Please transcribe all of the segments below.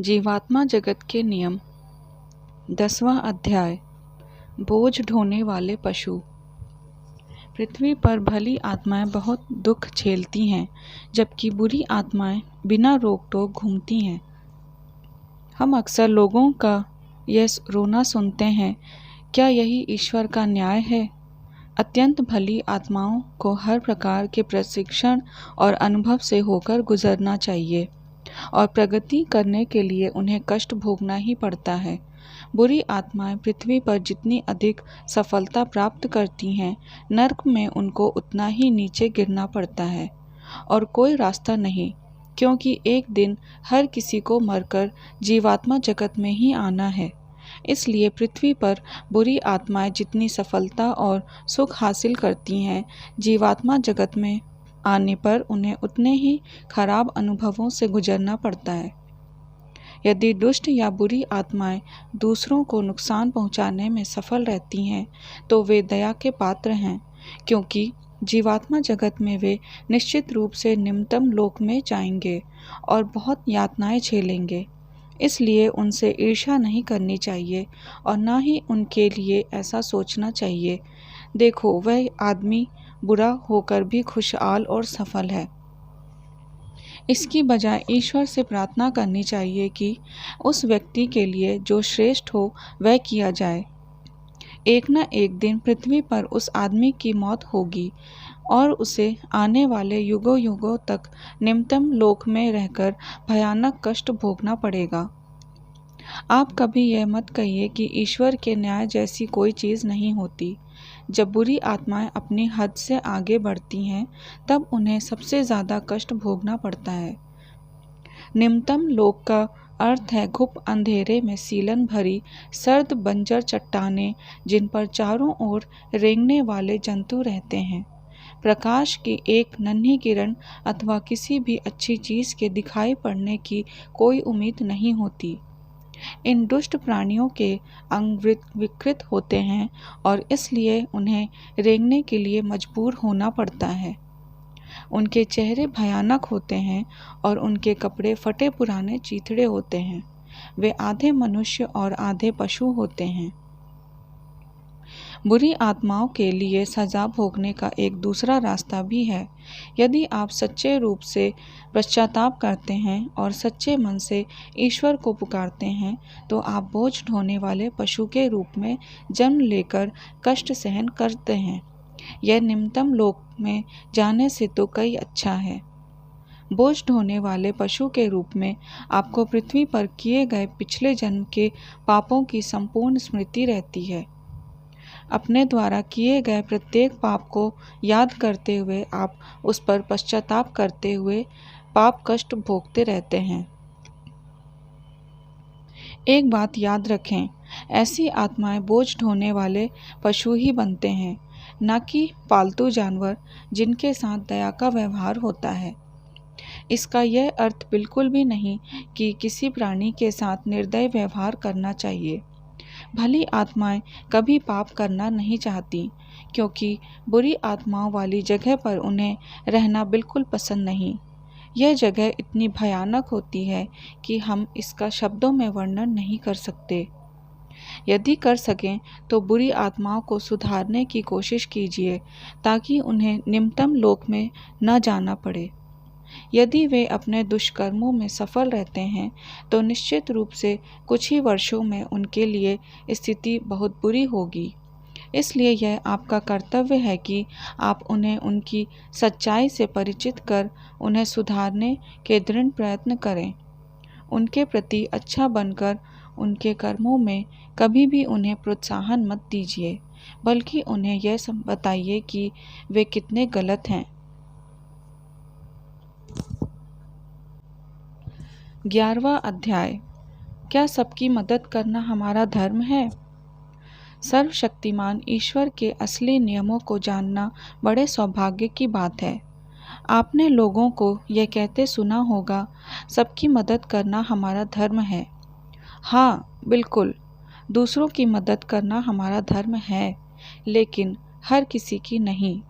जीवात्मा जगत के नियम 10वां अध्याय बोझ ढोने वाले पशु। पृथ्वी पर भली आत्माएं बहुत दुख झेलती हैं, जबकि बुरी आत्माएं बिना रोक टोक घूमती हैं। हम अक्सर लोगों का यह रोना सुनते हैं, क्या यही ईश्वर का न्याय है? अत्यंत भली आत्माओं को हर प्रकार के प्रशिक्षण और अनुभव से होकर गुजरना चाहिए और प्रगति करने के लिए उन्हें कष्ट भोगना ही पड़ता है। बुरी आत्माएं पृथ्वी पर जितनी अधिक सफलता प्राप्त करती हैं, नर्क में उनको उतना ही नीचे गिरना पड़ता है और कोई रास्ता नहीं, क्योंकि एक दिन हर किसी को मरकर जीवात्मा जगत में ही आना है। इसलिए पृथ्वी पर बुरी आत्माएं जितनी सफलता और सुख हासिल करती हैं, जीवात्मा जगत में आने पर उन्हें उतने ही खराब अनुभवों से गुजरना पड़ता है। यदि दुष्ट या बुरी आत्माएं दूसरों को नुकसान पहुंचाने में सफल रहती हैं, तो वे दया के पात्र हैं, क्योंकि जीवात्मा जगत में वे निश्चित रूप से निम्नतम लोक में जाएंगे और बहुत यातनाएं झेलेंगे। इसलिए उनसे ईर्ष्या नहीं करनी चाहिए और न ही उनके लिए ऐसा सोचना चाहिए, देखो वह आदमी बुरा होकर भी खुशहाल और सफल है। इसकी बजाय ईश्वर से प्रार्थना करनी चाहिए कि उस व्यक्ति के लिए जो श्रेष्ठ हो वह किया जाए। एक न एक दिन पृथ्वी पर उस आदमी की मौत होगी और उसे आने वाले युगों युगों तक निम्नतम लोक में रहकर भयानक कष्ट भोगना पड़ेगा। आप कभी यह मत कहिए कि ईश्वर के न्याय जैसी कोई चीज़ नहीं होती। जब बुरी आत्माएं अपनी हद से आगे बढ़ती हैं, तब उन्हें सबसे ज़्यादा कष्ट भोगना पड़ता है। निम्नतम लोक का अर्थ है घुप अंधेरे में सीलन भरी सर्द बंजर चट्टानें, जिन पर चारों ओर रेंगने वाले जंतु रहते हैं। प्रकाश की एक नन्ही किरण अथवा किसी भी अच्छी चीज़ के दिखाई पड़ने की कोई उम्मीद नहीं होती। इन दुष्ट प्राणियों के अंग विकृत होते हैं और इसलिए उन्हें रेंगने के लिए मजबूर होना पड़ता है। उनके चेहरे भयानक होते हैं और उनके कपड़े फटे पुराने चीथड़े होते हैं। वे आधे मनुष्य और आधे पशु होते हैं। बुरी आत्माओं के लिए सजा भोगने का एक दूसरा रास्ता भी है। यदि आप सच्चे रूप से पश्चाताप करते हैं और सच्चे मन से ईश्वर को पुकारते हैं, तो आप बोझ ढोने वाले पशु के रूप में जन्म लेकर कष्ट सहन करते हैं। यह निम्नतम लोक में जाने से तो कई अच्छा है। बोझ ढोने वाले पशु के रूप में आपको पृथ्वी पर किए गए पिछले जन्म के पापों की संपूर्ण स्मृति रहती है। अपने द्वारा किए गए प्रत्येक पाप को याद करते हुए आप उस पर पश्चाताप करते हुए पाप कष्ट भोगते रहते हैं। एक बात याद रखें, ऐसी आत्माएं बोझ ढोने वाले पशु ही बनते हैं, न कि पालतू जानवर जिनके साथ दया का व्यवहार होता है। इसका यह अर्थ बिल्कुल भी नहीं कि किसी प्राणी के साथ निर्दय व्यवहार करना चाहिए। भली आत्माएं कभी पाप करना नहीं चाहती, क्योंकि बुरी आत्माओं वाली जगह पर उन्हें रहना बिल्कुल पसंद नहीं। यह जगह इतनी भयानक होती है कि हम इसका शब्दों में वर्णन नहीं कर सकते। यदि कर सकें तो बुरी आत्माओं को सुधारने की कोशिश कीजिए, ताकि उन्हें निम्नतम लोक में न जाना पड़े। यदि वे अपने दुष्कर्मों में सफल रहते हैं, तो निश्चित रूप से कुछ ही वर्षों में उनके लिए स्थिति बहुत बुरी होगी। इसलिए यह आपका कर्तव्य है कि आप उन्हें उनकी सच्चाई से परिचित कर उन्हें सुधारने के दृढ़ प्रयत्न करें। उनके प्रति अच्छा बनकर उनके कर्मों में कभी भी उन्हें प्रोत्साहन मत दीजिए, बल्कि उन्हें यह बताइए कि वे कितने गलत हैं। 11वां अध्याय क्या सबकी मदद करना हमारा धर्म है? सर्वशक्तिमान ईश्वर के असली नियमों को जानना बड़े सौभाग्य की बात है। आपने लोगों को यह कहते सुना होगा, सबकी मदद करना हमारा धर्म है। हाँ, बिल्कुल, दूसरों की मदद करना हमारा धर्म है, लेकिन हर किसी की नहीं।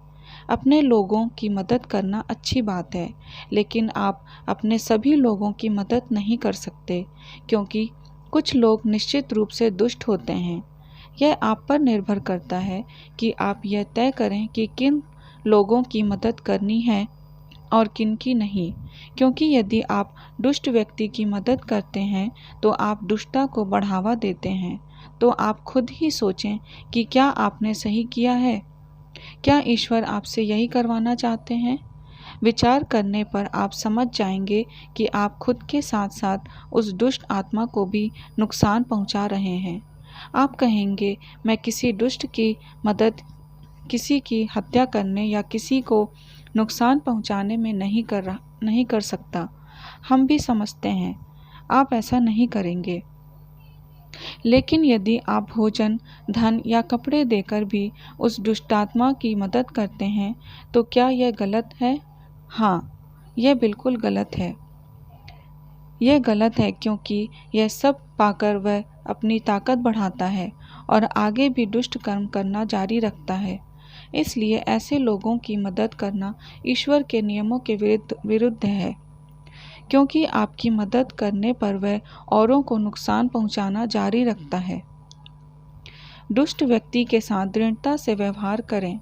अपने लोगों की मदद करना अच्छी बात है, लेकिन आप अपने सभी लोगों की मदद नहीं कर सकते, क्योंकि कुछ लोग निश्चित रूप से दुष्ट होते हैं। यह आप पर निर्भर करता है कि आप यह तय करें कि किन लोगों की मदद करनी है और किन की नहीं, क्योंकि यदि आप दुष्ट व्यक्ति की मदद करते हैं तो आप दुष्टता को बढ़ावा देते हैं। तो आप खुद ही सोचें कि क्या आपने सही किया है? क्या ईश्वर आपसे यही करवाना चाहते हैं? विचार करने पर आप समझ जाएंगे कि आप खुद के साथ साथ उस दुष्ट आत्मा को भी नुकसान पहुंचा रहे हैं। आप कहेंगे, मैं किसी दुष्ट की मदद किसी की हत्या करने या किसी को नुकसान पहुंचाने में नहीं कर सकता। हम भी समझते हैं आप ऐसा नहीं करेंगे। लेकिन यदि आप भोजन, धन या कपड़े देकर भी उस दुष्टात्मा की मदद करते हैं तो क्या यह गलत है? हाँ, यह बिल्कुल गलत है। यह गलत है क्योंकि यह सब पाकर वह अपनी ताकत बढ़ाता है और आगे भी दुष्ट कर्म करना जारी रखता है। इसलिए ऐसे लोगों की मदद करना ईश्वर के नियमों के विरुद्ध है, क्योंकि आपकी मदद करने पर वह औरों को नुकसान पहुंचाना जारी रखता है। दुष्ट व्यक्ति के साथ दृढ़ता से व्यवहार करें।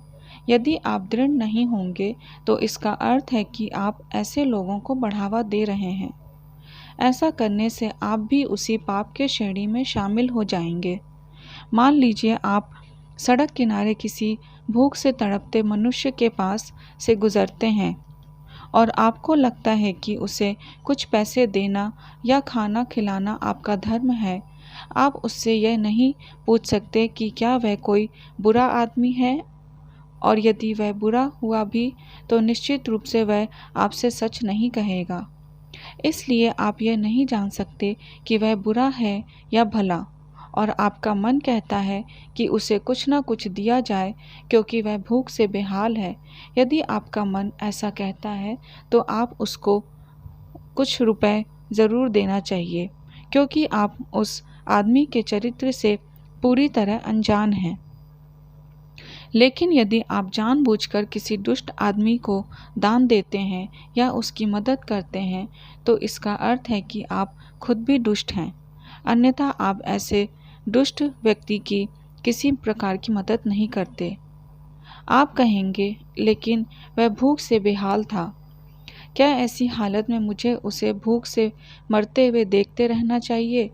यदि आप दृढ़ नहीं होंगे तो इसका अर्थ है कि आप ऐसे लोगों को बढ़ावा दे रहे हैं। ऐसा करने से आप भी उसी पाप के श्रेणी में शामिल हो जाएंगे। मान लीजिए आप सड़क किनारे किसी भूख से तड़पते मनुष्य के पास से गुजरते हैं और आपको लगता है कि उसे कुछ पैसे देना या खाना खिलाना आपका धर्म है। आप उससे यह नहीं पूछ सकते कि क्या वह कोई बुरा आदमी है, और यदि वह बुरा हुआ भी तो निश्चित रूप से वह आपसे सच नहीं कहेगा। इसलिए आप यह नहीं जान सकते कि वह बुरा है या भला, और आपका मन कहता है कि उसे कुछ न कुछ दिया जाए क्योंकि वह भूख से बेहाल है। यदि आपका मन ऐसा कहता है तो आप उसको कुछ रुपए ज़रूर देना चाहिए, क्योंकि आप उस आदमी के चरित्र से पूरी तरह अनजान हैं। लेकिन यदि आप जानबूझकर किसी दुष्ट आदमी को दान देते हैं या उसकी मदद करते हैं तो इसका अर्थ है कि आप खुद भी दुष्ट हैं। अन्यथा आप ऐसे दुष्ट व्यक्ति की किसी प्रकार की मदद नहीं करते। आप कहेंगे, लेकिन वह भूख से बेहाल था। क्या ऐसी हालत में मुझे उसे भूख से मरते हुए देखते रहना चाहिए?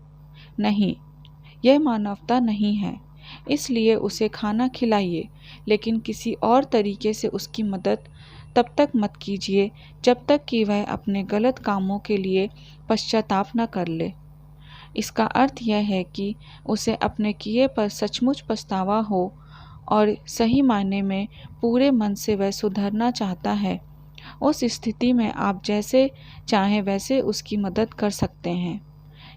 नहीं, यह मानवता नहीं है। इसलिए उसे खाना खिलाइए, लेकिन किसी और तरीके से उसकी मदद तब तक मत कीजिए जब तक कि वह अपने गलत कामों के लिए पश्चाताप न कर ले। इसका अर्थ यह है कि उसे अपने किए पर सचमुच पछतावा हो और सही मायने में पूरे मन से वह सुधरना चाहता है। उस स्थिति में आप जैसे चाहें वैसे उसकी मदद कर सकते हैं।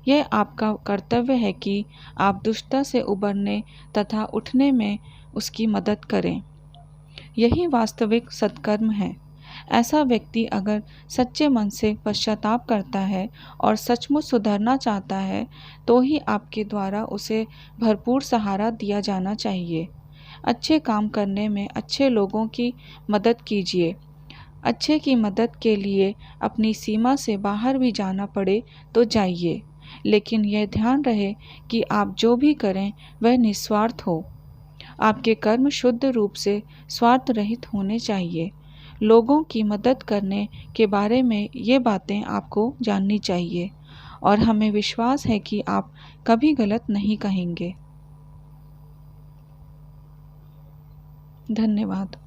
यह आपका कर्तव्य है कि आप दुष्टता से उबरने तथा उठने में उसकी मदद करें। यही वास्तविक सत्कर्म है। ऐसा व्यक्ति अगर सच्चे मन से पश्चाताप करता है और सचमुच सुधरना चाहता है तो ही आपके द्वारा उसे भरपूर सहारा दिया जाना चाहिए। अच्छे काम करने में अच्छे लोगों की मदद कीजिए। अच्छे की मदद के लिए अपनी सीमा से बाहर भी जाना पड़े तो जाइए, लेकिन यह ध्यान रहे कि आप जो भी करें वह निस्वार्थ हो। आपके कर्म शुद्ध रूप से स्वार्थ रहित होने चाहिए। लोगों की मदद करने के बारे में ये बातें आपको जाननी चाहिए और हमें विश्वास है कि आप कभी गलत नहीं कहेंगे। धन्यवाद।